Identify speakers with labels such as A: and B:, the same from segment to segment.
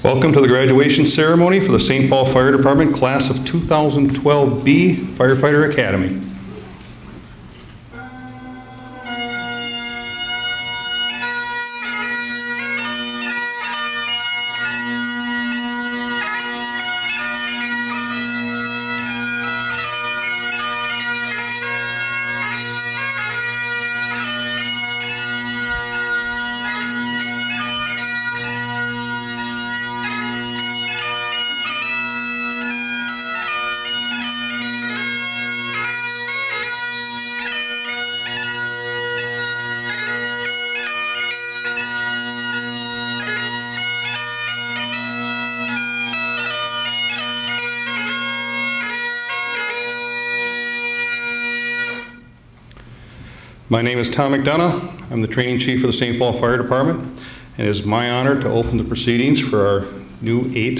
A: Welcome to the graduation ceremony for the St. Paul Fire Department Class of 2012B Firefighter Academy. My name is Tom McDonough. I'm the training chief for the St. Paul Fire Department, and it is my honor to open the proceedings for our new 8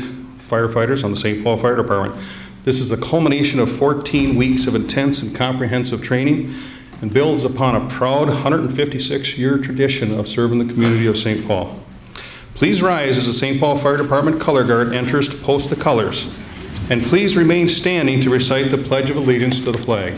A: firefighters on the St. Paul Fire Department. This is the culmination of 14 weeks of intense and comprehensive training and builds upon a proud 156-year tradition of serving the community of St. Paul. Please rise as the St. Paul Fire Department Color Guard enters to post the colors, and please remain standing to recite the Pledge of Allegiance to the flag.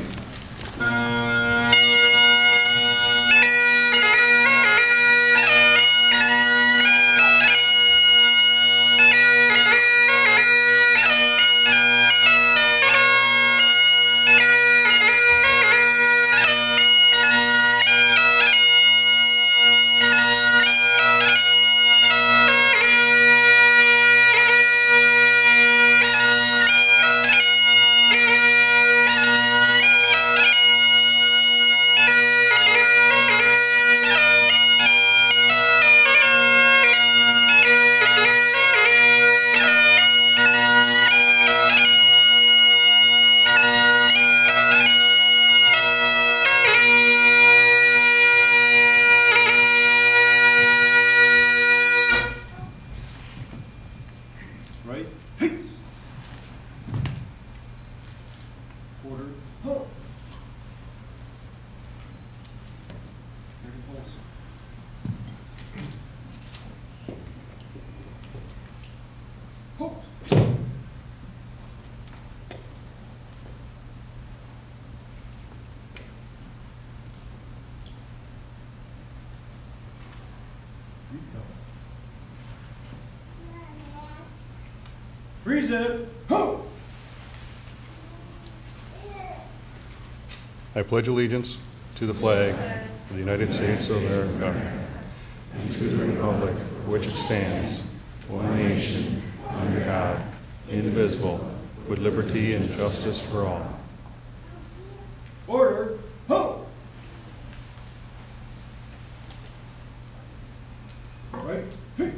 A: Right? Quarter. Ho! Ho! Freeze it! Ho! I pledge allegiance to the flag of the United States of America and to the republic for which it stands, one nation, under God, indivisible, with liberty and justice for all. Order! Ho! Right? Hey.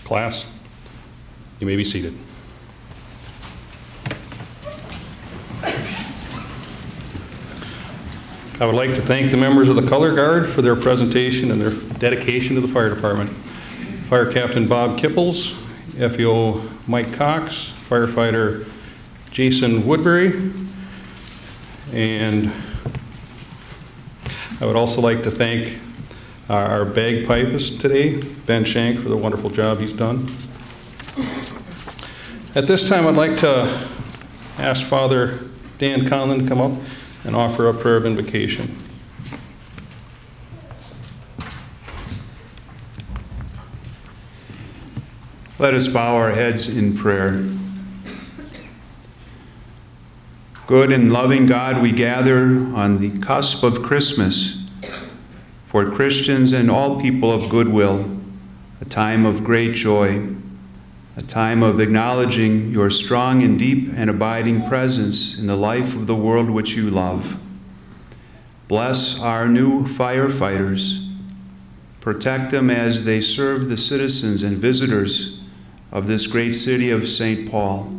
A: Class, you may be seated. I would like to thank the members of the Color Guard for their presentation and their dedication to the fire department. Fire Captain Bob Kipples, FEO Mike Cox, firefighter Jason Woodbury, and I would also like to thank our bagpipist today, Ben Shank, for the wonderful job he's done. At this time, I'd like to ask Father Dan Conlon to come up and offer a prayer of invocation.
B: Let us bow our heads in prayer. Good and loving God, we gather on the cusp of Christmas for Christians and all people of goodwill, a time of great joy, a time of acknowledging your strong and deep and abiding presence in the life of the world which you love. Bless our new firefighters. Protect them as they serve the citizens and visitors of this great city of St. Paul.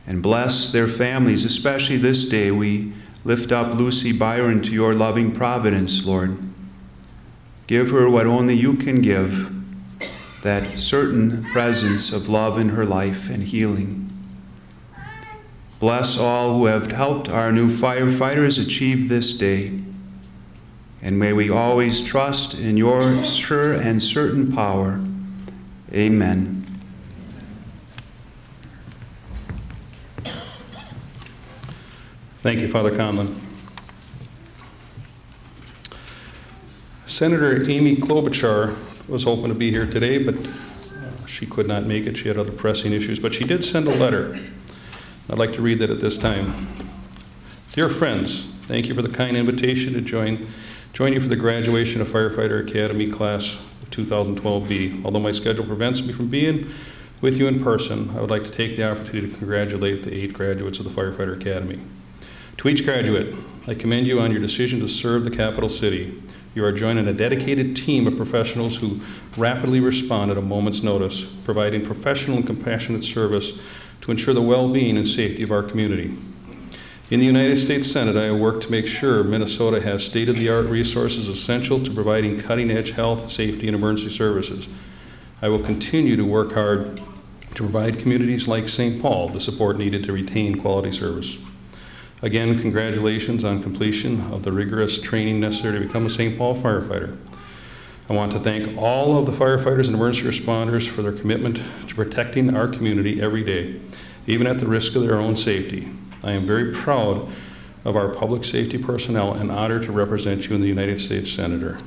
B: And bless their families, especially this day. We lift up Lucy Byron to your loving providence, Lord. Give her what only you can give, that certain presence of love in her life and healing. Bless all who have helped our new firefighters achieve this day. And may we always trust in your sure and certain power. Amen.
A: Thank you, Father Conlon. Senator Amy Klobuchar was hoping to be here today, but she could not make it. She had other pressing issues, but she did send a letter. I'd like to read that at this time. Dear friends, thank you for the kind invitation to join you for the graduation of Firefighter Academy Class 2012B. Although my schedule prevents me from being with you in person, I would like to take the opportunity to congratulate the 8 graduates of the Firefighter Academy. To each graduate, I commend you on your decision to serve the capital city. You are joining a dedicated team of professionals who rapidly respond at a moment's notice, providing professional and compassionate service to ensure the well-being and safety of our community. In the United States Senate, I work to make sure Minnesota has state-of-the-art resources essential to providing cutting-edge health, safety, and emergency services. I will continue to work hard to provide communities like St. Paul the support needed to retain quality service. Again, congratulations on completion of the rigorous training necessary to become a St. Paul firefighter. I want to thank all of the firefighters and emergency responders for their commitment to protecting our community every day, even at the risk of their own safety. I am very proud of our public safety personnel and honored to represent you in the United States Senator.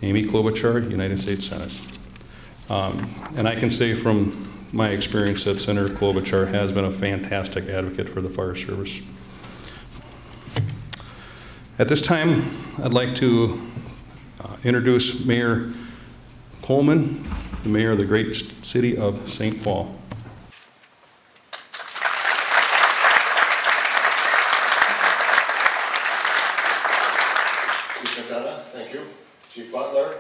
A: Amy Klobuchar, United States Senate. And I can say from my experience that Senator Klobuchar has been a fantastic advocate for the fire service. At this time, I'd like to introduce Mayor Coleman, the mayor of the great city of St. Paul.
C: Chief McDonough, thank you. Chief Butler.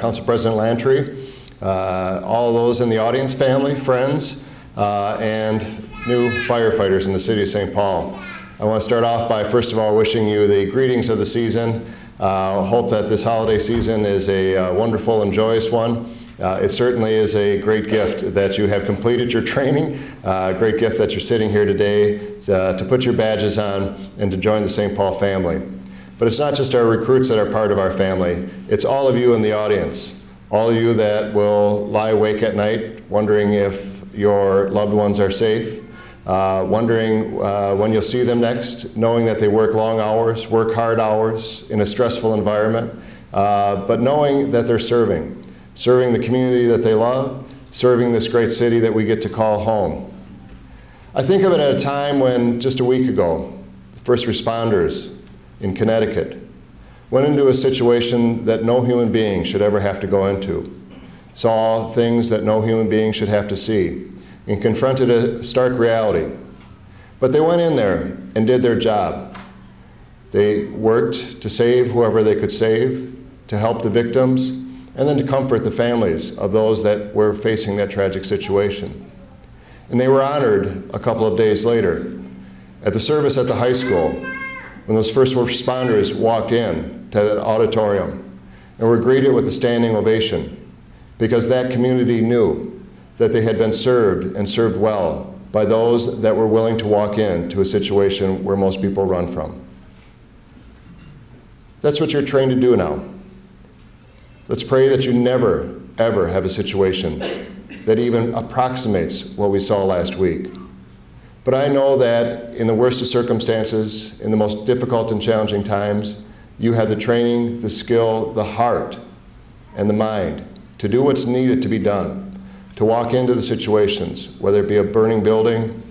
C: Council President Lantry, all those in the audience, family, friends, and new firefighters in the city of St. Paul. I want to start off by, first of all, wishing you the greetings of the season. Hope that this holiday season is a wonderful and joyous one. It certainly is a great gift that you have completed your training, a great gift that you're sitting here today to put your badges on and to join the St. Paul family. But it's not just our recruits that are part of our family, it's all of you in the audience, all of you that will lie awake at night wondering if your loved ones are safe, wondering when you'll see them next, knowing that they work long hours, work hard hours in a stressful environment, but knowing that they're serving the community that they love, serving this great city that we get to call home. I think of it at a time when, just a week ago, first responders in Connecticut went into a situation that no human being should ever have to go into, saw things that no human being should have to see, and confronted a stark reality. But they went in there and did their job. They worked to save whoever they could save, to help the victims, and then to comfort the families of those that were facing that tragic situation. And they were honored a couple of days later at the service at the high school when those first responders walked in to that auditorium and were greeted with a standing ovation because that community knew that they had been served and served well by those that were willing to walk into a situation where most people run from. That's what you're trained to do now. Let's pray that you never, ever have a situation that even approximates what we saw last week. But I know that in the worst of circumstances, in the most difficult and challenging times, you have the training, the skill, the heart, and the mind to do what's needed to be done, to walk into the situations, whether it be a burning building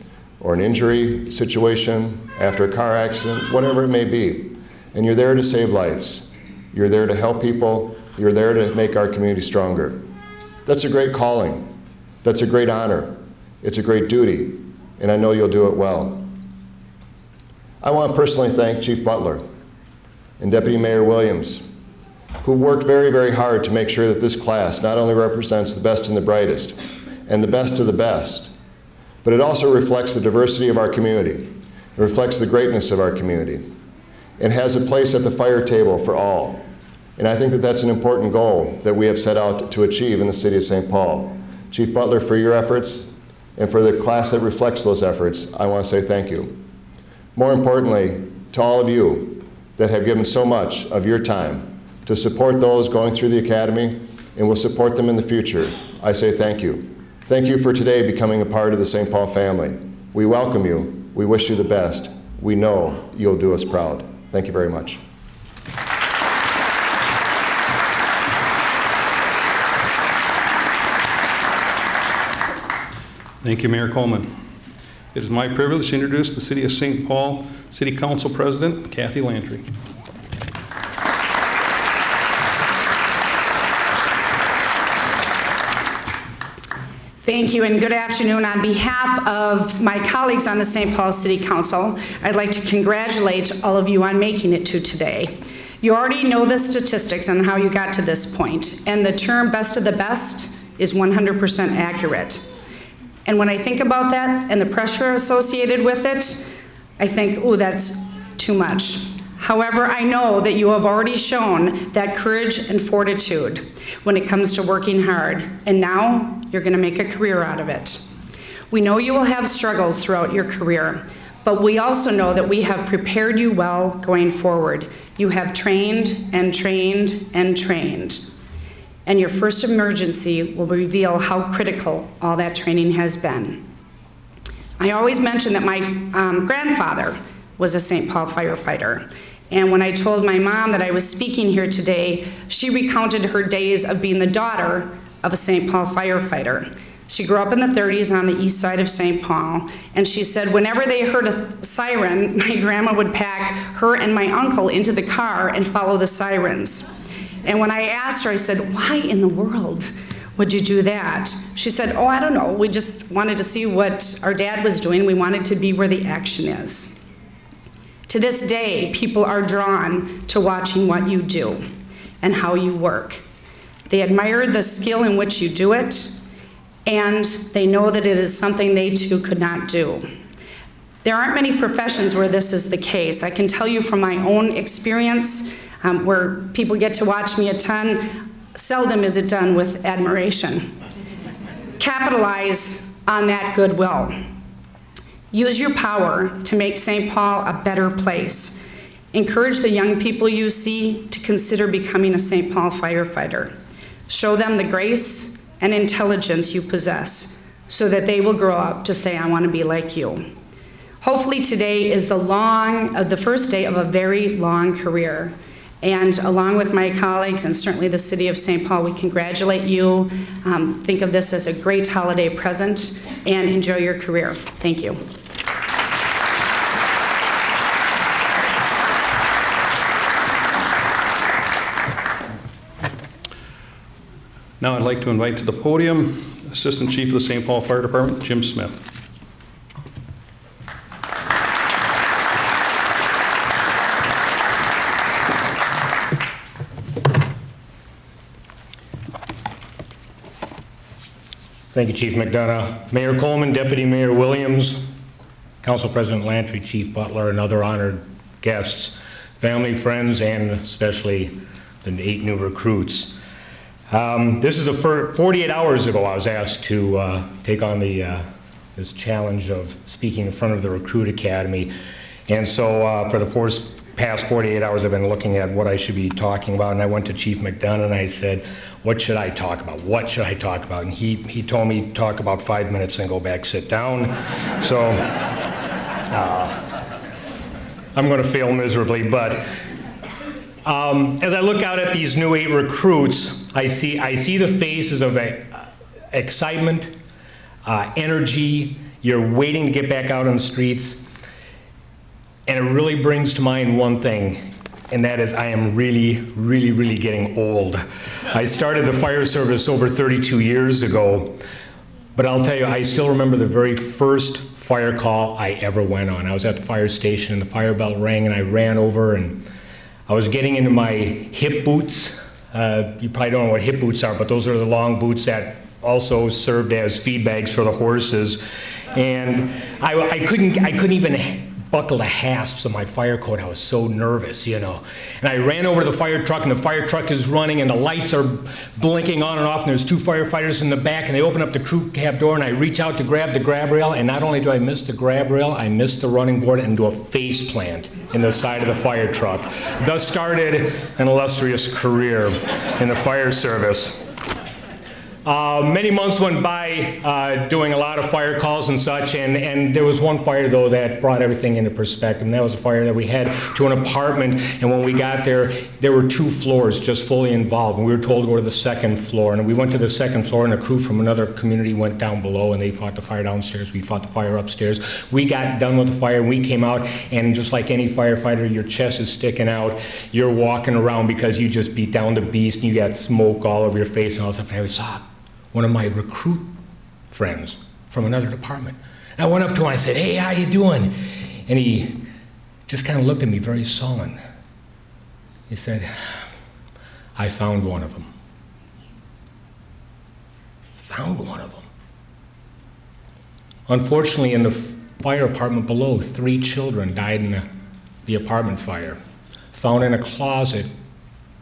C: or an injury situation, after a car accident, whatever it may be. And you're there to save lives. You're there to help people. You're there to make our community stronger. That's a great calling. That's a great honor. It's a great duty, and I know you'll do it well. I want to personally thank Chief Butler and Deputy Mayor Williams, who worked very, very hard to make sure that this class not only represents the best and the brightest and the best of the best, but it also reflects the diversity of our community. It reflects the greatness of our community. It has a place at the fire table for all. And I think that that's an important goal that we have set out to achieve in the city of St. Paul. Chief Butler, for your efforts and for the class that reflects those efforts, I want to say thank you. More importantly, to all of you that have given so much of your time to support those going through the academy and will support them in the future, I say thank you. Thank you for today becoming a part of the St. Paul family. We welcome you. We wish you the best. We know you'll do us proud. Thank you very much.
A: Thank you, Mayor Coleman. It is my privilege to introduce the City of St. Paul City Council President, Kathy Lantry.
D: Thank you and good afternoon. On behalf of my colleagues on the St. Paul City Council, I'd like to congratulate all of you on making it to today. You already know the statistics on how you got to this point, and the term best of the best is 100% accurate. And when I think about that and the pressure associated with it, I think, oh, that's too much. However, I know that you have already shown that courage and fortitude when it comes to working hard, and now you're going to make a career out of it. We know you will have struggles throughout your career, but we also know that we have prepared you well going forward. You have trained and trained and trained. And your first emergency will reveal how critical all that training has been. I always mention that my grandfather was a St. Paul firefighter. And when I told my mom that I was speaking here today, she recounted her days of being the daughter of a St. Paul firefighter. She grew up in the 30s on the east side of St. Paul, and she said whenever they heard a siren, my grandma would pack her and my uncle into the car and follow the sirens. And when I asked her, I said, why in the world would you do that? She said, oh, I don't know. We just wanted to see what our dad was doing. We wanted to be where the action is. To this day, people are drawn to watching what you do and how you work. They admire the skill in which you do it, and they know that it is something they too could not do. There aren't many professions where this is the case. I can tell you from my own experience, where people get to watch me a ton, seldom is it done with admiration. Capitalize on that goodwill. Use your power to make St. Paul a better place. Encourage the young people you see to consider becoming a St. Paul firefighter. Show them the grace and intelligence you possess so that they will grow up to say, I want to be like you. Hopefully today is the first day of a very long career. And along with my colleagues and certainly the City of St. Paul, we congratulate you. Think of this as a great holiday present and enjoy your career. Thank you.
A: Now I'd like to invite to the podium Assistant Chief of the St. Paul Fire Department, Jim Smith.
E: Thank you, Chief McDonough. Mayor Coleman, Deputy Mayor Williams, Council President Lantry, Chief Butler, and other honored guests, family, friends, and especially the 8 new recruits. This is 48 hours ago I was asked to take on this challenge of speaking in front of the Recruit Academy. And so for the past 48 hours I've been looking at what I should be talking about, and I went to Chief McDonough and I said, what should I talk about? What should I talk about? And he told me talk about 5 minutes and go back, sit down. So I'm going to fail miserably, but as I look out at these new 8 recruits, I see the faces of excitement, energy, You're waiting to get back out on the streets. And it really brings to mind one thing, and that is I am really, really, really getting old. I started the fire service over 32 years ago, but I'll tell you, I still remember the very first fire call I ever went on. I was at the fire station and the fire bell rang and I ran over and I was getting into my hip boots. You probably don't know what hip boots are, but those are the long boots that also served as feed bags for the horses. And I couldn't even buckle the hasps of my fire coat. I was so nervous, you know. And I ran over to the fire truck, and the fire truck is running, and the lights are blinking on and off, and there's two firefighters in the back, and they open up the crew cab door, and I reach out to grab the grab rail, and not only do I miss the grab rail, I miss the running board and do a face plant in the side of the fire truck. Thus started an illustrious career in the fire service. Many months went by doing a lot of fire calls and such, and there was one fire, though, that brought everything into perspective, and that was a fire that we had to an apartment, and when we got there, there were 2 floors just fully involved, and we were told to go to the 2nd floor, and we went to the 2nd floor, and a crew from another community went down below, and they fought the fire downstairs, we fought the fire upstairs. We got done with the fire, and we came out, and just like any firefighter, your chest is sticking out, you're walking around because you just beat down the beast, and you got smoke all over your face and all that stuff, and I saw one of my recruit friends from another department. And I went up to him and I said, "Hey, how you doing?" And he just kind of looked at me very sullen. He said, "I found one of them." Found one of them. Unfortunately, in the fire apartment below, 3 children died in the apartment fire, found in a closet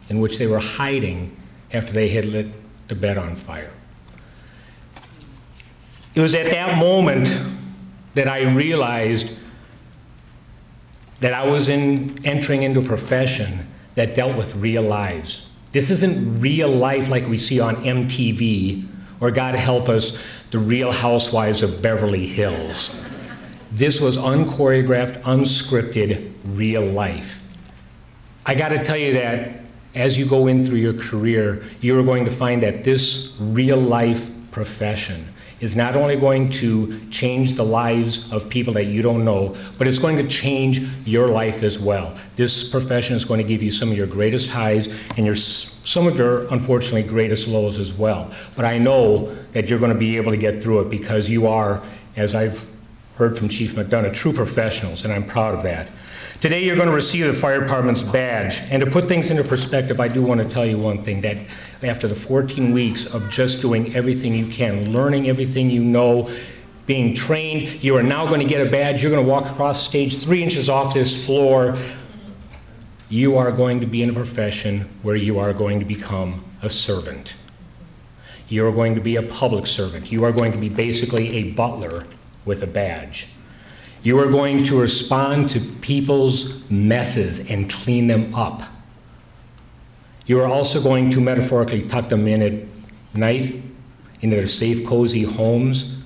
E: in which they were hiding after they had lit the bed on fire. It was at that moment that I realized that I was entering into a profession that dealt with real lives. This isn't real life like we see on MTV, or God help us, the Real Housewives of Beverly Hills. This was unchoreographed, unscripted, real life. I gotta tell you that as you go in through your career, you are going to find that this real life profession is not only going to change the lives of people that you don't know, but it's going to change your life as well. This profession is going to give you some of your greatest highs and some of your, unfortunately, greatest lows as well. But I know that you're going to be able to get through it because you are, as I've heard from Chief McDonough, true professionals, and I'm proud of that. Today you're going to receive the fire department's badge. And to put things into perspective, I do want to tell you one thing, that after the 14 weeks of just doing everything you can, learning everything you know, being trained, you are now going to get a badge. You're going to walk across stage 3 inches off this floor. You are going to be in a profession where you are going to become a servant. You are going to be a public servant. You are going to be basically a butler with a badge. You are going to respond to people's messes and clean them up. You are also going to metaphorically tuck them in at night into their safe, cozy homes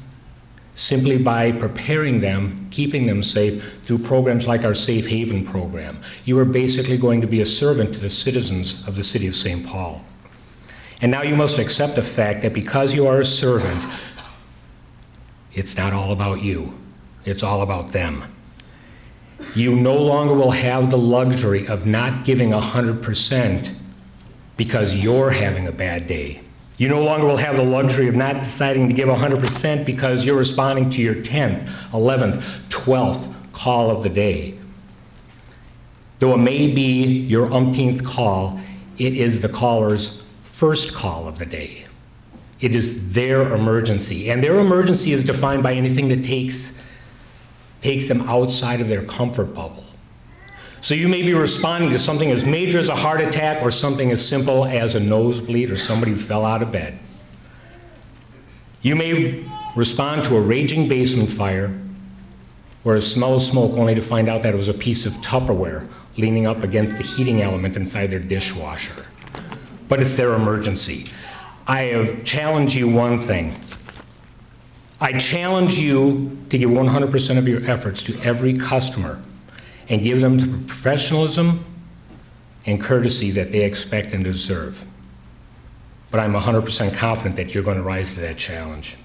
E: simply by preparing them, keeping them safe through programs like our Safe Haven program. You are basically going to be a servant to the citizens of the city of St. Paul. And now you must accept the fact that because you are a servant, it's not all about you. It's all about them. You no longer will have the luxury of not giving 100% because you're having a bad day. You no longer will have the luxury of not deciding to give 100% because you're responding to your 10th, 11th, 12th call of the day. Though it may be your umpteenth call, it is the caller's first call of the day. It is their emergency, and their emergency is defined by anything that takes them outside of their comfort bubble. So you may be responding to something as major as a heart attack or something as simple as a nosebleed or somebody who fell out of bed. You may respond to a raging basement fire or a smell of smoke only to find out that it was a piece of Tupperware leaning up against the heating element inside their dishwasher. But it's their emergency. I have challenged you one thing. I challenge you to give 100% of your efforts to every customer and give them the professionalism and courtesy that they expect and deserve. But I'm 100% confident that you're going to rise to that challenge.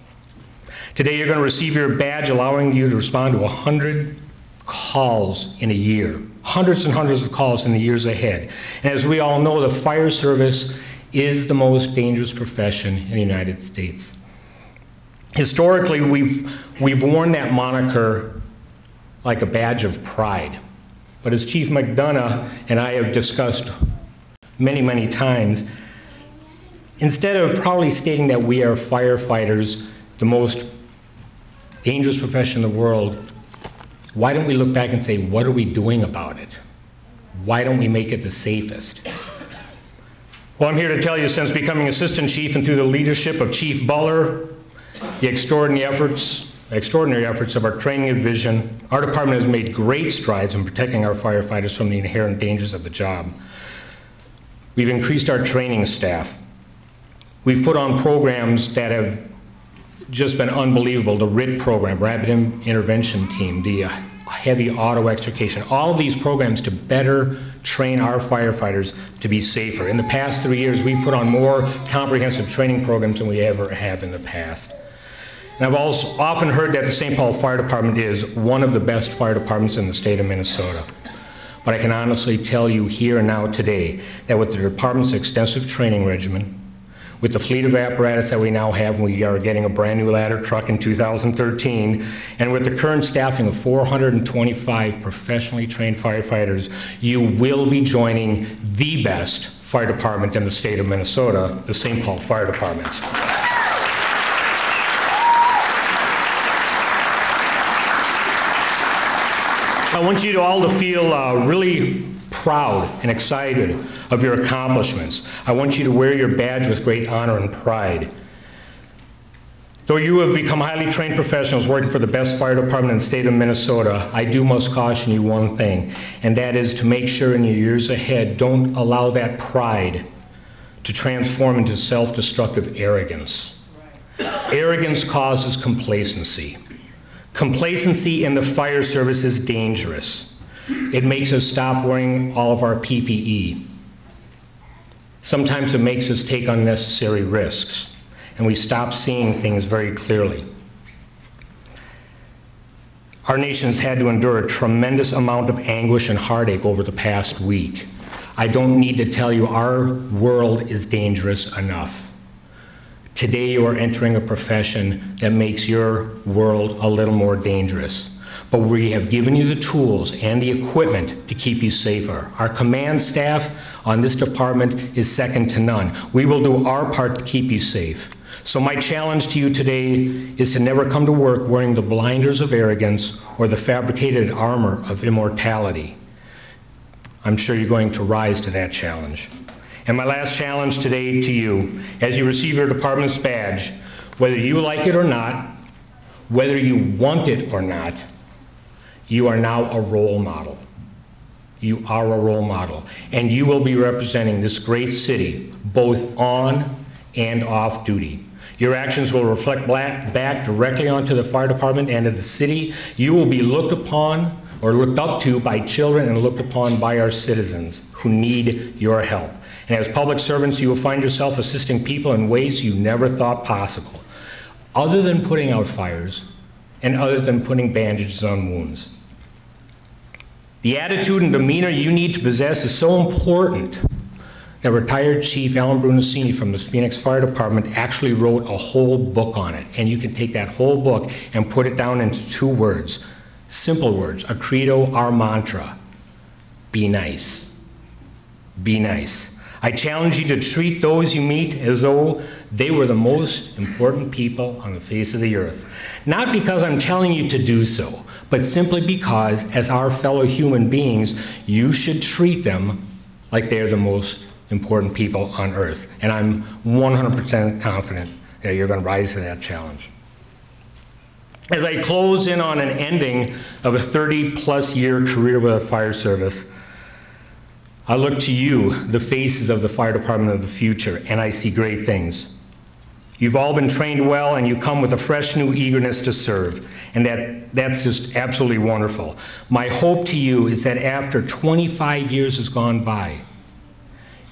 E: Today you're going to receive your badge allowing you to respond to 100 calls in a year. Hundreds and hundreds of calls in the years ahead. And as we all know, the fire service is the most dangerous profession in the United States. Historically, we've worn that moniker like a badge of pride. But as Chief McDonough and I have discussed many, many times, instead of proudly stating that we are firefighters, the most dangerous profession in the world, why don't we look back and say, what are we doing about it? Why don't we make it the safest? Well, I'm here to tell you, since becoming Assistant Chief and through the leadership of Chief Butler, the extraordinary efforts of our training division, our department has made great strides in protecting our firefighters from the inherent dangers of the job. We've increased our training staff. We've put on programs that have just been unbelievable. The RIT program, Rapid Intervention Team, the heavy auto extrication, all of these programs to better train our firefighters to be safer. In the past 3 years, we've put on more comprehensive training programs than we ever have in the past. And I've also often heard that the St. Paul Fire Department is one of the best fire departments in the state of Minnesota. But I can honestly tell you here and now today that with the department's extensive training regimen, with the fleet of apparatus that we now have, we are getting a brand new ladder truck in 2013, and with the current staffing of 425 professionally trained firefighters, you will be joining the best fire department in the state of Minnesota, the St. Paul Fire Department. I want you all to feel really proud and excited of your accomplishments. I want you to wear your badge with great honor and pride. Though you have become highly trained professionals working for the best fire department in the state of Minnesota, I must caution you one thing, and that is to make sure in your years ahead, don't allow that pride to transform into self-destructive arrogance. Arrogance causes complacency. Complacency in the fire service is dangerous. It makes us stop wearing all of our PPE. Sometimes it makes us take unnecessary risks, and we stop seeing things very clearly. Our nation's had to endure a tremendous amount of anguish and heartache over the past week. I don't need to tell you our world is dangerous enough. Today you are entering a profession that makes your world a little more dangerous. But we have given you the tools and the equipment to keep you safer. Our command staff on this department is second to none. We will do our part to keep you safe. So my challenge to you today is to never come to work wearing the blinders of arrogance or the fabricated armor of immortality. I'm sure you're going to rise to that challenge. And my last challenge today to you, as you receive your department's badge, whether you like it or not, whether you want it or not, you are now a role model. You are a role model. And you will be representing this great city, both on and off duty. Your actions will reflect back directly onto the fire department and to the city. You will be looked upon or looked up to by children and looked upon by our citizens who need your help. And as public servants, you will find yourself assisting people in ways you never thought possible, other than putting out fires and other than putting bandages on wounds. The attitude and demeanor you need to possess is so important that retired Chief Alan Brunacini from the Phoenix Fire Department actually wrote a whole book on it. And you can take that whole book and put it down into 2 words, simple words, a credo, our mantra: be nice. Be nice. I challenge you to treat those you meet as though they were the most important people on the face of the earth. Not because I'm telling you to do so, but simply because, as our fellow human beings, you should treat them like they're the most important people on earth. And I'm 100% confident that you're going to rise to that challenge. As I close in on an ending of a 30-plus year career with the fire service, I look to you, the faces of the fire department of the future, and I see great things. You've all been trained well, and you come with a fresh new eagerness to serve, and that's just absolutely wonderful. My hope to you is that after 25 years has gone by,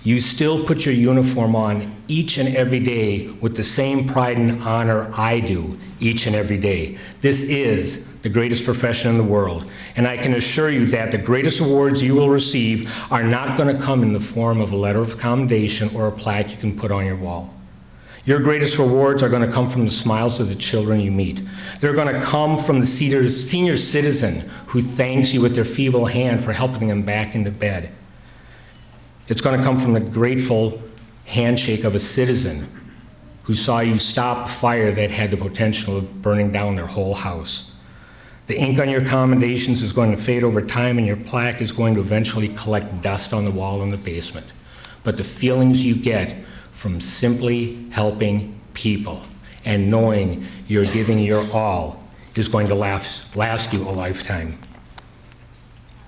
E: You still put your uniform on each and every day with the same pride and honor I do each and every day. This is the greatest profession in the world, and I can assure you that the greatest awards you will receive are not going to come in the form of a letter of commendation or a plaque you can put on your wall. Your greatest rewards are going to come from the smiles of the children you meet. They're going to come from the senior citizen who thanks you with their feeble hand for helping them back into bed. It's going to come from the grateful handshake of a citizen who saw you stop a fire that had the potential of burning down their whole house. The ink on your commendations is going to fade over time, and your plaque is going to eventually collect dust on the wall in the basement. But the feelings you get from simply helping people and knowing you're giving your all is going to last you a lifetime.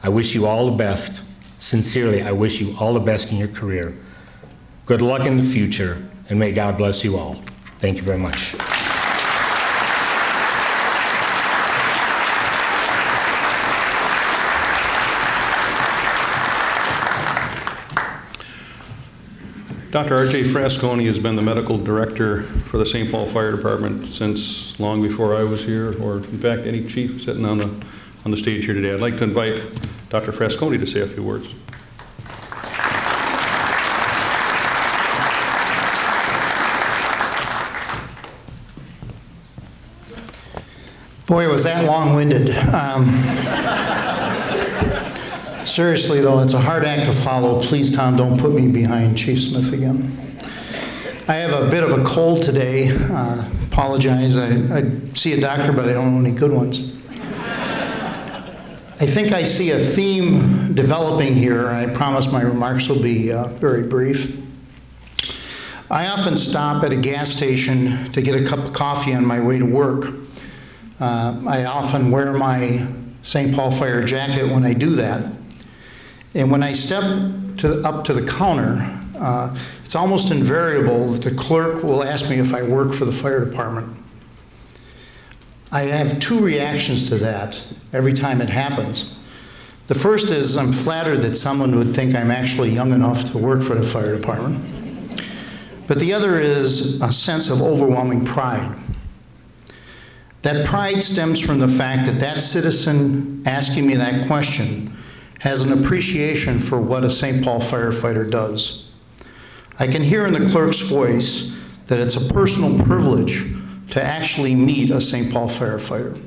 E: I wish you all the best. Sincerely, I wish you all the best in your career. Good luck in the future, and may God bless you all. Thank you very much.
A: Dr. R.J. Frasconi has been the medical director for the St. Paul Fire Department since long before I was here, or in fact, any chief sitting on the stage here today. I'd like to invite Dr. Frasconi to say a few words.
F: Boy, was that long-winded. Seriously, though, it's a hard act to follow. Please, Tom, don't put me behind Chief Smith again. I have a bit of a cold today. Apologize. I see a doctor, but I don't know any good ones. I think I see a theme developing here. I promise my remarks will be very brief. I often stop at a gas station to get a cup of coffee on my way to work. I often wear my St. Paul Fire jacket when I do that. And when I step up to the counter, it's almost invariable that the clerk will ask me if I work for the fire department. I have two reactions to that every time it happens. The first is I'm flattered that someone would think I'm actually young enough to work for the fire department. But the other is a sense of overwhelming pride. That pride stems from the fact that that citizen asking me that question has an appreciation for what a St. Paul firefighter does. I can hear in the clerk's voice that it's a personal privilege to actually meet a St. Paul firefighter.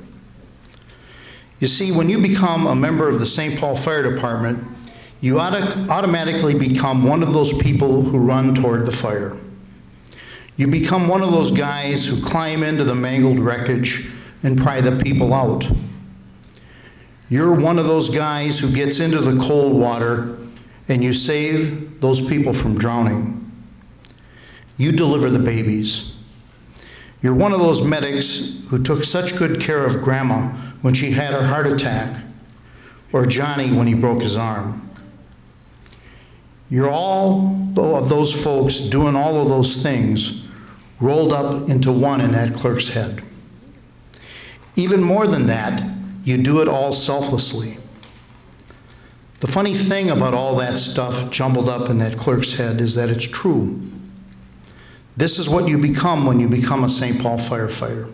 F: You see, when you become a member of the St. Paul Fire Department, you automatically become one of those people who run toward the fire. You become one of those guys who climb into the mangled wreckage and pry the people out. You're one of those guys who gets into the cold water and you save those people from drowning. You deliver the babies. You're one of those medics who took such good care of Grandma when she had her heart attack, or Johnny when he broke his arm. You're all of those folks doing all of those things rolled up into one in that clerk's head. Even more than that, you do it all selflessly. The funny thing about all that stuff jumbled up in that clerk's head is that it's true. This is what you become when you become a St. Paul firefighter.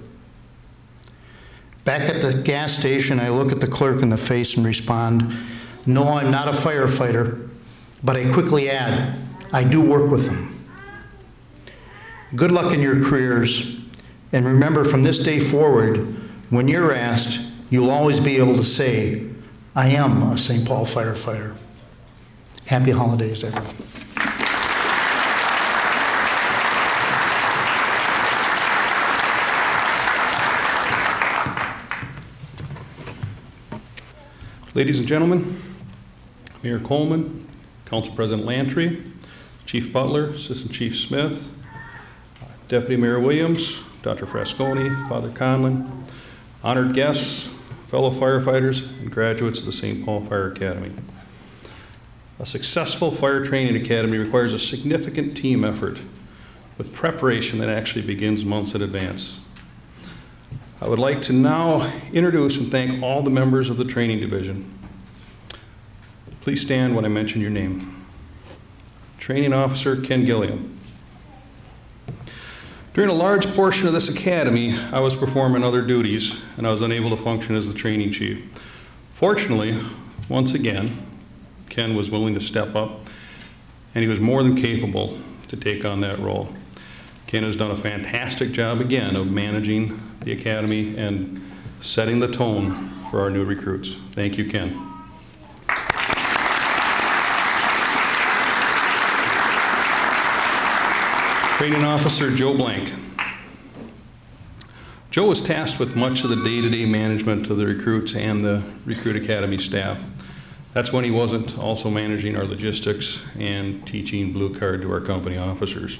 F: Back at the gas station, I look at the clerk in the face and respond, "No, I'm not a firefighter," but I quickly add, "I do work with them." Good luck in your careers, and remember from this day forward, when you're asked, you'll always be able to say, "I am a St. Paul firefighter." Happy holidays, everyone.
A: Ladies and gentlemen, Mayor Coleman, Council President Lantry, Chief Butler, Assistant Chief Smith, Deputy Mayor Williams, Dr. Frasconi, Father Conlon, honored guests, fellow firefighters, and graduates of the St. Paul Fire Academy. A successful fire training academy requires a significant team effort with preparation that actually begins months in advance. I would like to now introduce and thank all the members of the training division. Please stand when I mention your name. Training Officer Ken Gilliam. During a large portion of this academy, I was performing other duties and I was unable to function as the training chief. Fortunately, once again, Ken was willing to step up and he was more than capable to take on that role. Ken has done a fantastic job again of managing the academy and setting the tone for our new recruits. Thank you, Ken. Training Officer Joe Blank. Joe was tasked with much of the day-to-day management of the recruits and the Recruit Academy staff. That's when he wasn't also managing our logistics and teaching Blue Card to our company officers.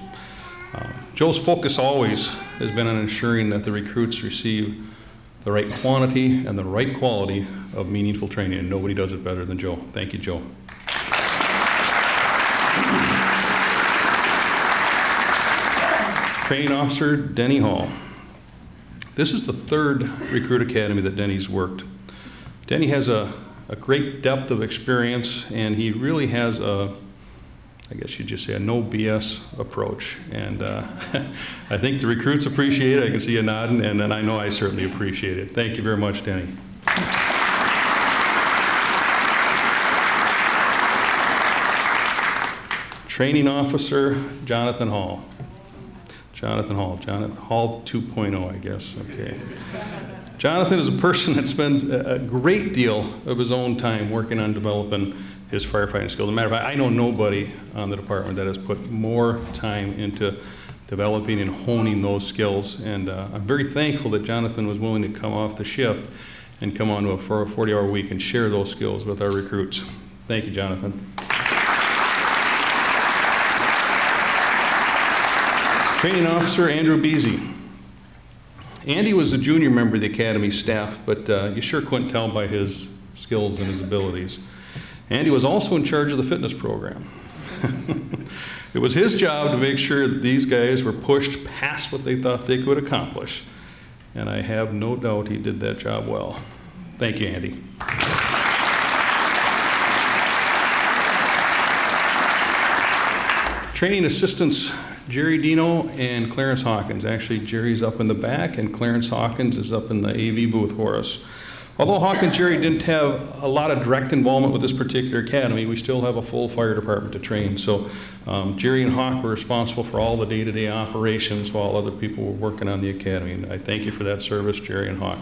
A: Joe's focus always has been on ensuring that the recruits receive the right quantity and the right quality of meaningful training, and nobody does it better than Joe. Thank you, Joe. Training Officer Denny Hall. This is the third Recruit Academy that Denny's worked. Denny has a great depth of experience, and he really has a, I guess you'd just say, a no BS approach. And I think the recruits appreciate it. I can see you nodding, and I know I certainly appreciate it. Thank you very much, Denny. Training Officer Jonathan Hall. Jonathan Hall 2.0, I guess, okay. Jonathan is a person that spends a great deal of his own time working on developing his firefighting skills. As a matter of fact, I know nobody on the department that has put more time into developing and honing those skills. And I'm very thankful that Jonathan was willing to come off the shift and come on to a 40-hour week and share those skills with our recruits. Thank you, Jonathan. Training Officer Andrew Beasy. Andy was a junior member of the Academy staff, but you sure couldn't tell by his skills and his abilities. Andy was also in charge of the fitness program. It was his job to make sure that these guys were pushed past what they thought they could accomplish. And I have no doubt he did that job well. Thank you, Andy. Training Assistants Jerry Dino and Clarence Hawkins. Actually, Jerry's up in the back and Clarence Hawkins is up in the AV booth for us. Although Hawk and Jerry didn't have a lot of direct involvement with this particular academy, we still have a full fire department to train. So Jerry and Hawk were responsible for all the day-to-day operations while other people were working on the academy. And I thank you for that service, Jerry and Hawk.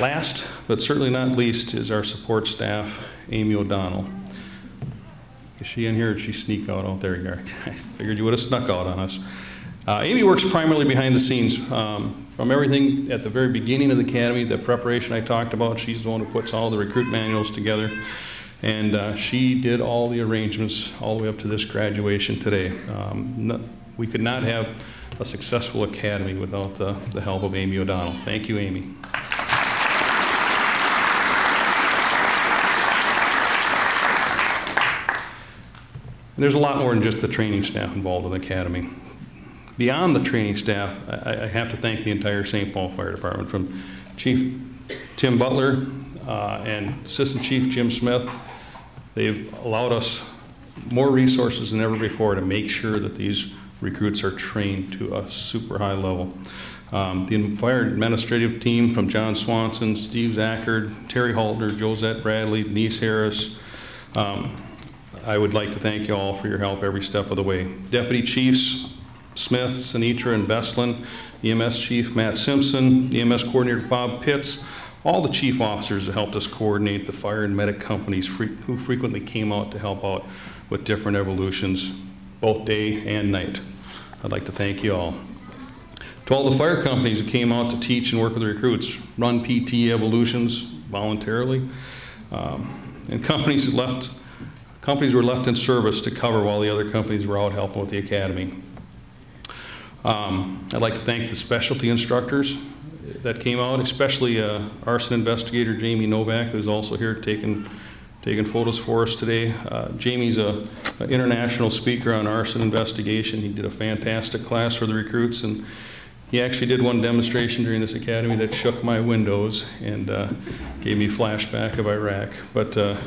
A: Last, but certainly not least, is our support staff, Amy O'Donnell. Is she in here or did she sneak out? There you are. I figured you would have snuck out on us. Amy works primarily behind the scenes. From everything at the very beginning of the academy, the preparation I talked about, she's the one who puts all the recruit manuals together. And she did all the arrangements all the way up to this graduation today. We could not have a successful academy without the help of Amy O'Donnell. Thank you, Amy. And there's a lot more than just the training staff involved in the academy. Beyond the training staff, I have to thank the entire St. Paul Fire Department, from Chief Tim Butler and Assistant Chief Jim Smith. They've allowed us more resources than ever before to make sure that these recruits are trained to a super high level. The fire administrative team, from John Swanson, Steve Zachard, Terry Haltner, Josette Bradley, Denise Harris, I would like to thank you all for your help every step of the way. Deputy Chiefs Smith, Sinitra, and Bestlin, EMS Chief Matt Simpson, EMS Coordinator Bob Pitts, all the chief officers that helped us coordinate the fire and medic companies who frequently came out to help out with different evolutions, both day and night. I'd like to thank you all. To all the fire companies who came out to teach and work with the recruits, run PT evolutions voluntarily, and companies were left in service to cover while the other companies were out helping with the academy. I'd like to thank the specialty instructors that came out, especially arson investigator Jamie Novak, who's also here taking photos for us today. Jamie's an international speaker on arson investigation. He did a fantastic class for the recruits, and He actually did one demonstration during this academy that shook my windows and gave me flashback of Iraq. But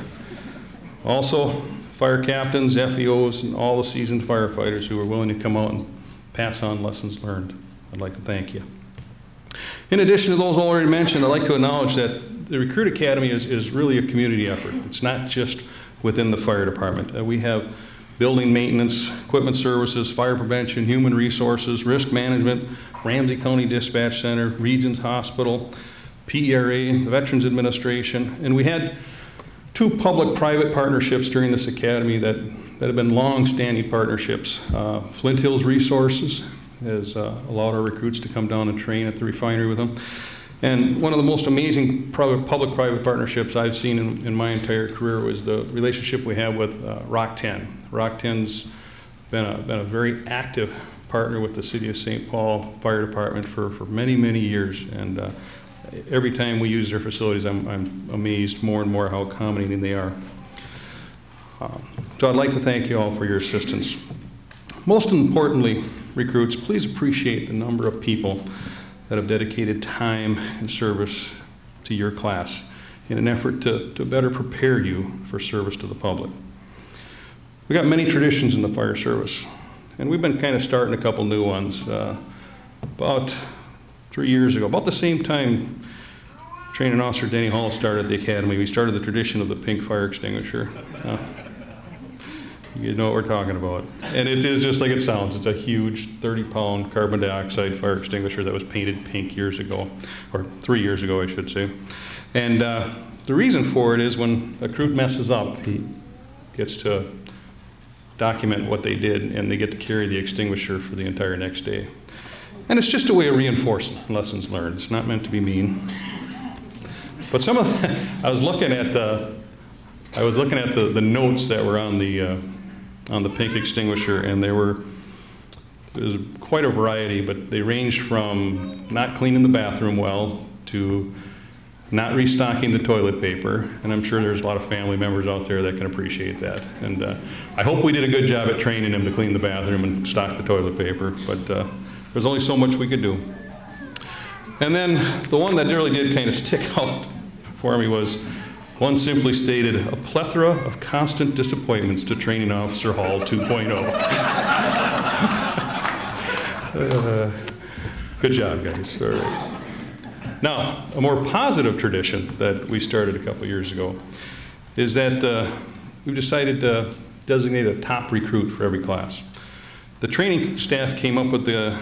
A: also fire captains, FEOs, and all the seasoned firefighters who are willing to come out and pass on lessons learned. I'd like to thank you. In addition to those already mentioned, I'd like to acknowledge that the Recruit Academy is really a community effort. It's not just within the fire department. We have building maintenance, equipment services, fire prevention, human resources, risk management, Ramsey County Dispatch Center, Regions Hospital, PERA, the Veterans Administration, and we had 2 public-private partnerships during this academy that have been long-standing partnerships. Flint Hills Resources has allowed our recruits to come down and train at the refinery with them. And one of the most amazing public-private partnerships I've seen in my entire career was the relationship we have with Rock 10. Rock 10's been a very active partner with the City of St. Paul Fire Department for many, many years. And every time we use their facilities, I'm amazed more and more how accommodating they are. So I'd like to thank you all for your assistance. Most importantly, recruits, please appreciate the number of people that have dedicated time and service to your class in an effort to better prepare you for service to the public. We got many traditions in the fire service, and we've been kind of starting a couple new ones. About 3 years ago, about the same time Training Officer Denny Hall started the academy, we started the tradition of the pink fire extinguisher. You know what we're talking about. And it is just like it sounds. It's a huge 30-pound carbon dioxide fire extinguisher that was painted pink years ago, or 3 years ago, I should say. And the reason for it is when a recruit messes up, he gets to document what they did, and they get to carry the extinguisher for the entire next day. And it's just a way of reinforcing lessons learned. It's not meant to be mean. But some of the, I was looking at the notes that were on the pink extinguisher, and there was quite a variety, but they ranged from not cleaning the bathroom well to not restocking the toilet paper, and I'm sure there's a lot of family members out there that can appreciate that. And I hope we did a good job at training them to clean the bathroom and stock the toilet paper, but there's only so much we could do. And then the one that really did kind of stick out for me was one simply stated, a plethora of constant disappointments to Training Officer Hall 2.0. Good job, guys. All right. Now, a more positive tradition that we started a couple years ago is that we've decided to designate a top recruit for every class. The training staff came up with the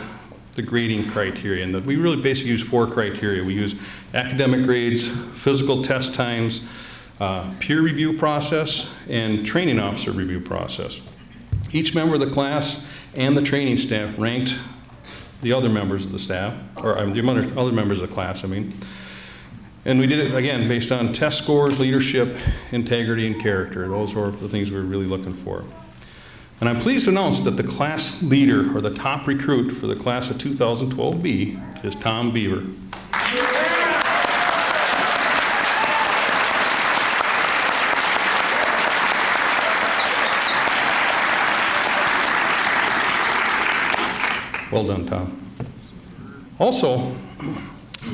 A: grading criteria, and we really basically use 4 criteria. We use academic grades, physical test times, peer review process, and training officer review process. Each member of the class and the training staff ranked the other members of the staff, or the other members of the class, I mean. And we did it, again, based on test scores, leadership, integrity, and character. Those were the things we were really looking for. And I'm pleased to announce that the class leader, or the top recruit for the class of 2012B, is Tom Beaver. Well done, Tom. Also,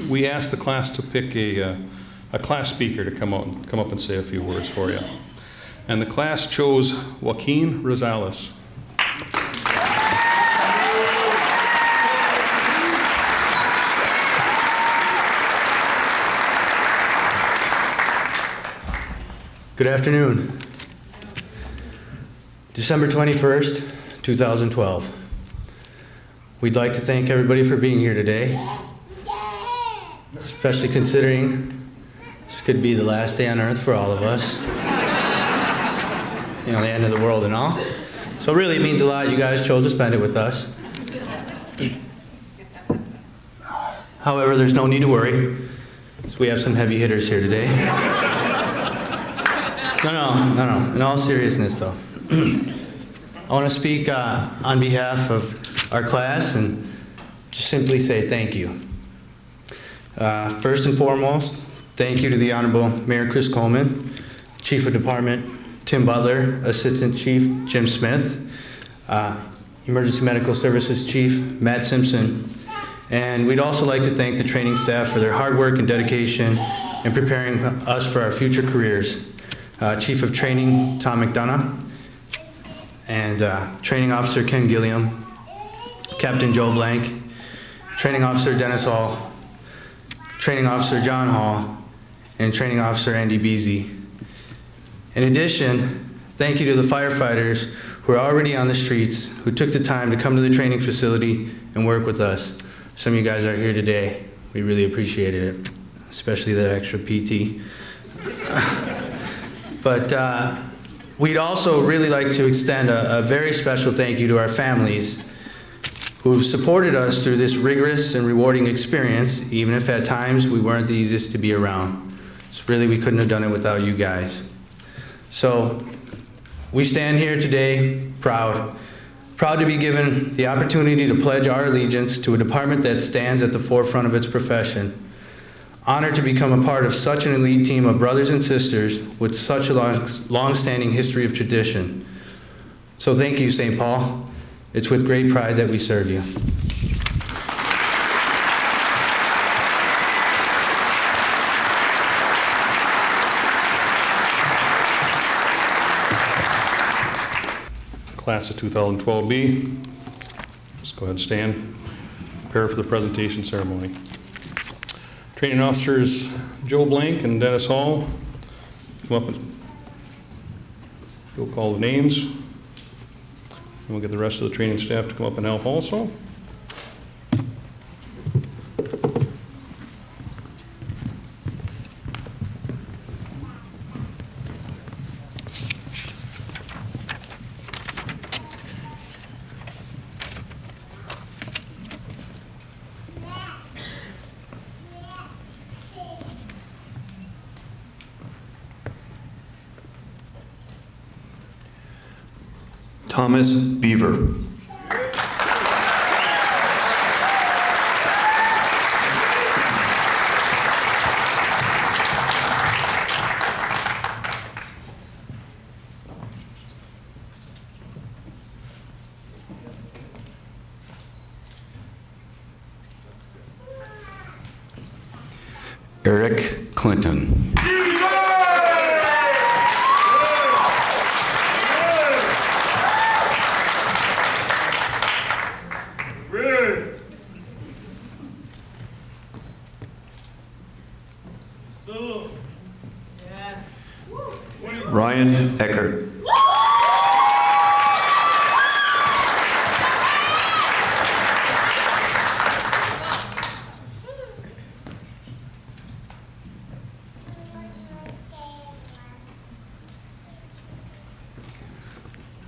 A: we asked the class to pick a class speaker to come up and say a few words for you. And the class chose Joaquin Rosales.
G: Good afternoon. December 21st, 2012. We'd like to thank everybody for being here today, especially considering this could be the last day on earth for all of us. You know, the end of the world and all. So really it means a lot you guys chose to spend it with us. However, there's no need to worry, because we have some heavy hitters here today. No. In all seriousness though. I want to speak on behalf of our class and just simply say thank you. First and foremost, thank you to the Honorable Mayor Chris Coleman, Chief of Department Tim Butler, Assistant Chief Jim Smith, Emergency Medical Services Chief Matt Simpson, And we'd also like to thank the training staff for their hard work and dedication in preparing us for our future careers. Chief of Training Tom McDonough, and Training Officer Ken Gilliam, Captain Joe Blank, Training Officer Dennis Hall, Training Officer John Hall, and Training Officer Andy Beasy. In addition, thank you to the firefighters who are already on the streets, who took the time to come to the training facility and work with us. Some of you guys are here today. We really appreciated it, especially that extra PT. But we'd also really like to extend a very special thank you to our families who've supported us through this rigorous and rewarding experience, even if at times we weren't the easiest to be around. So really, we couldn't have done it without you guys. So we stand here today proud to be given the opportunity to pledge our allegiance to a department that stands at the forefront of its profession. Honored to become a part of such an elite team of brothers and sisters with such a long-standing history of tradition. So thank you, St. Paul. It's with great pride that we serve you.
A: Class of 2012B, just go ahead and stand. Prepare for the presentation ceremony. Training officers Joe Blank and Dennis Hall, come up and we'll call the names. And we'll get the rest of the training staff to come up and help also.
H: Thomas Beaver.
I: Eric Clinton.
H: Ryan Eckert.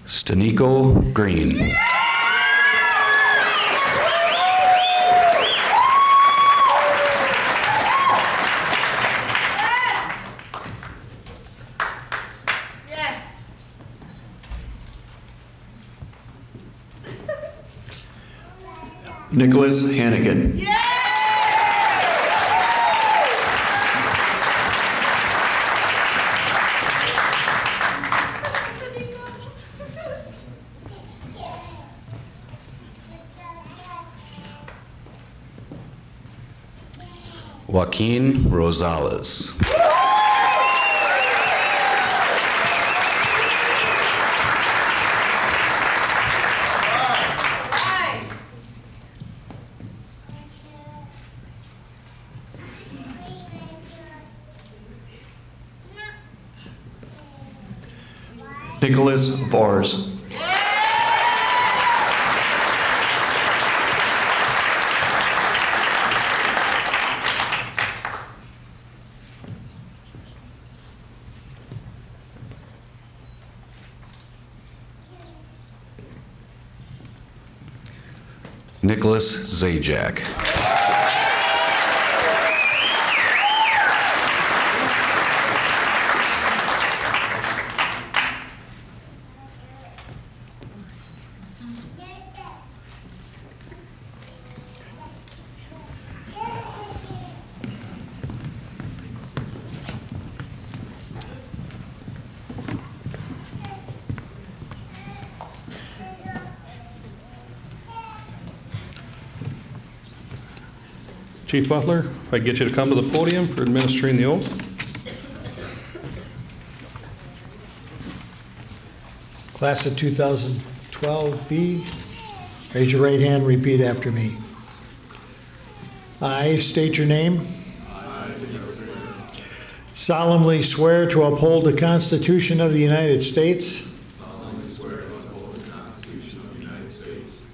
I: Stanico Green.
H: Nicholas Hannigan.
I: Joaquin Rosales.
H: Nicholas Vars.
I: Nicholas Zajac.
A: Chief Butler, if I get you to come to the podium for administering the oath.
J: Class of 2012B, raise your right hand, repeat after me. I state your name. Solemnly swear to uphold the Constitution of the United States.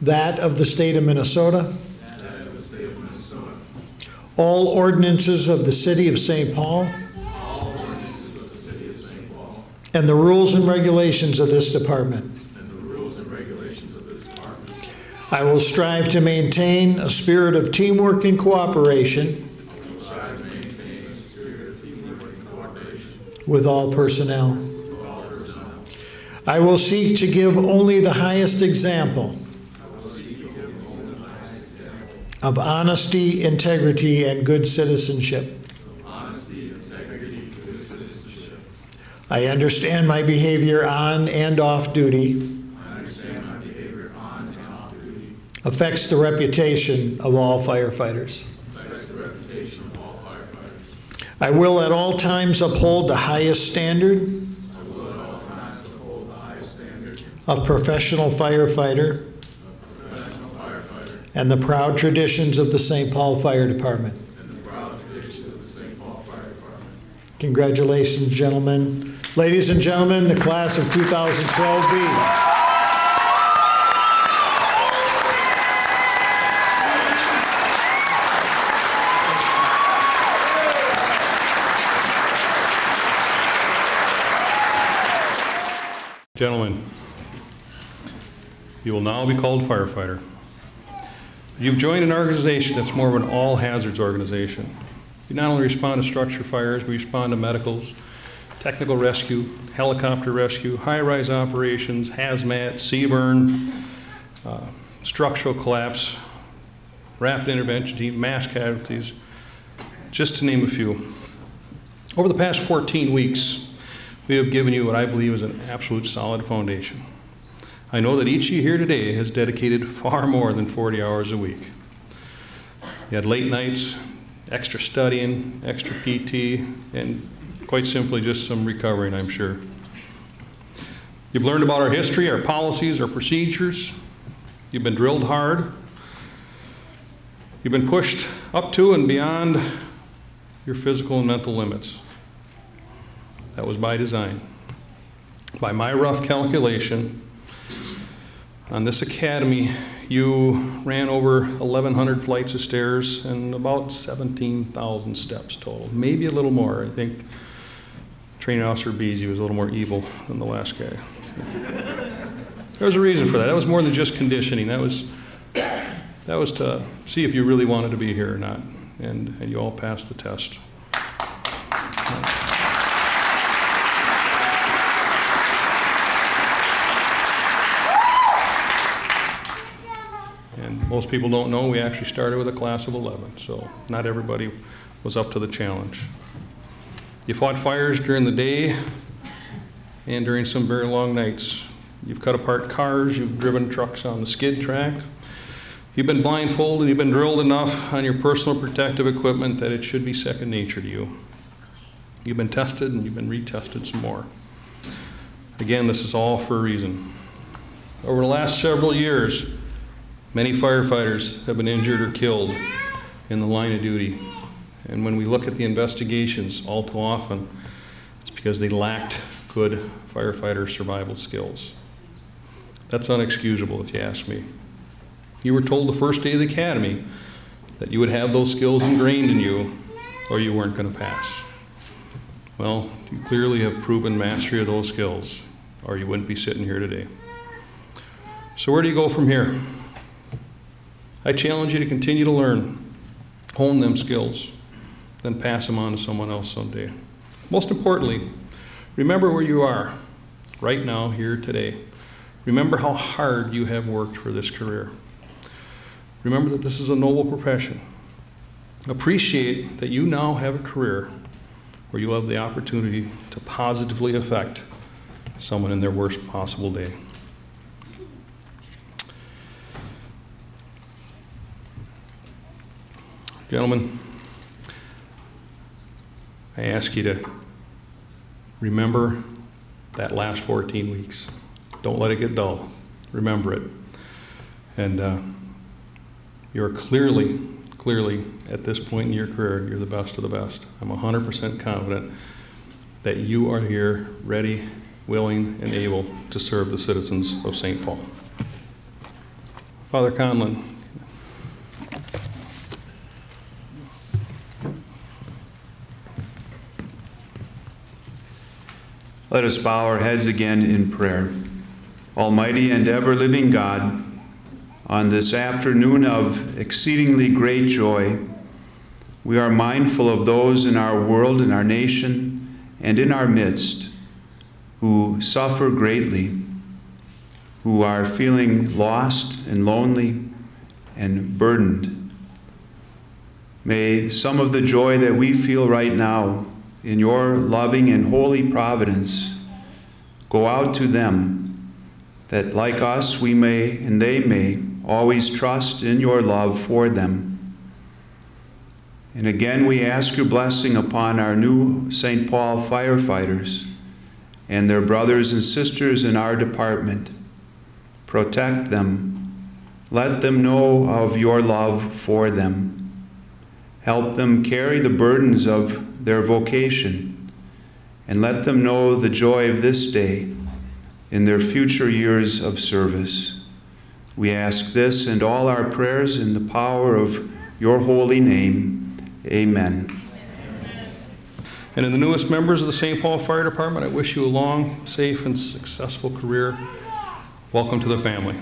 J: That of the state of Minnesota. All ordinances of the city of St. Paul. And the rules and regulations of this department. I will strive to maintain a spirit of teamwork and cooperation with all personnel. I will seek to give only the highest example of honesty, integrity, and good citizenship. I understand my behavior on and off duty affects the reputation of all firefighters. I will at all times uphold the highest standard of professional firefighter and the proud traditions of the St. Paul Fire Department. Congratulations, gentlemen. Ladies and gentlemen, the class of 2012B.
A: Gentlemen, you will now be called firefighter. You've joined an organization that's more of an all hazards organization. You not only respond to structure fires, we respond to medicals, technical rescue, helicopter rescue, high-rise operations, hazmat, CBRN, structural collapse, rapid intervention team, mass casualties, just to name a few. Over the past 14 weeks, we have given you what I believe is an absolute solid foundation. I know that each of you here today has dedicated far more than 40 hours a week. You had late nights, extra studying, extra PT, and quite simply just some recovering, I'm sure. You've learned about our history, our policies, our procedures. You've been drilled hard. You've been pushed up to and beyond your physical and mental limits. That was by design. By my rough calculation, on this academy, you ran over 1,100 flights of stairs and about 17,000 steps total, maybe a little more. I think Training Officer Beasy was a little more evil than the last guy. There was a reason for that. That was more than just conditioning. That was to see if you really wanted to be here or not, and you all passed the test. Most people don't know we actually started with a class of 11, so not everybody was up to the challenge. You fought fires during the day and during some very long nights. You've cut apart cars, you've driven trucks on the skid track. You've been blindfolded, you've been drilled enough on your personal protective equipment that it should be second nature to you. You've been tested and you've been retested some more. Again, this is all for a reason. Over the last several years, many firefighters have been injured or killed in the line of duty. And when we look at the investigations, all too often, it's because they lacked good firefighter survival skills. That's unexcusable if you ask me. You were told the first day of the academy that you would have those skills ingrained in you or you weren't going to pass. Well, you clearly have proven mastery of those skills or you wouldn't be sitting here today. So where do you go from here? I challenge you to continue to learn, hone them skills, then pass them on to someone else someday. Most importantly, remember where you are right now, here today. Remember how hard you have worked for this career. Remember that this is a noble profession. Appreciate that you now have a career where you have the opportunity to positively affect someone in their worst possible day. Gentlemen, I ask you to remember that last 14 weeks. Don't let it get dull. Remember it. And you're clearly at this point in your career, you're the best of the best. I'm 100% confident that you are here ready, willing, and able to serve the citizens of St. Paul. Father Conlon.
B: Let us bow our heads again in prayer. Almighty and ever-living God, on this afternoon of exceedingly great joy, we are mindful of those in our world, in our nation, and in our midst who suffer greatly, who are feeling lost and lonely and burdened. May some of the joy that we feel right now in your loving and holy providence go out to them, that like us we may and they may always trust in your love for them. And again we ask your blessing upon our new St. Paul firefighters and their brothers and sisters in our department. Protect them. Let them know of your love for them. Help them carry the burdens of their vocation, and let them know the joy of this day in their future years of service. We ask this and all our prayers in the power of your holy name. Amen.
A: And in the newest members of the St. Paul Fire Department, I wish you a long, safe, and successful career. Welcome to the family.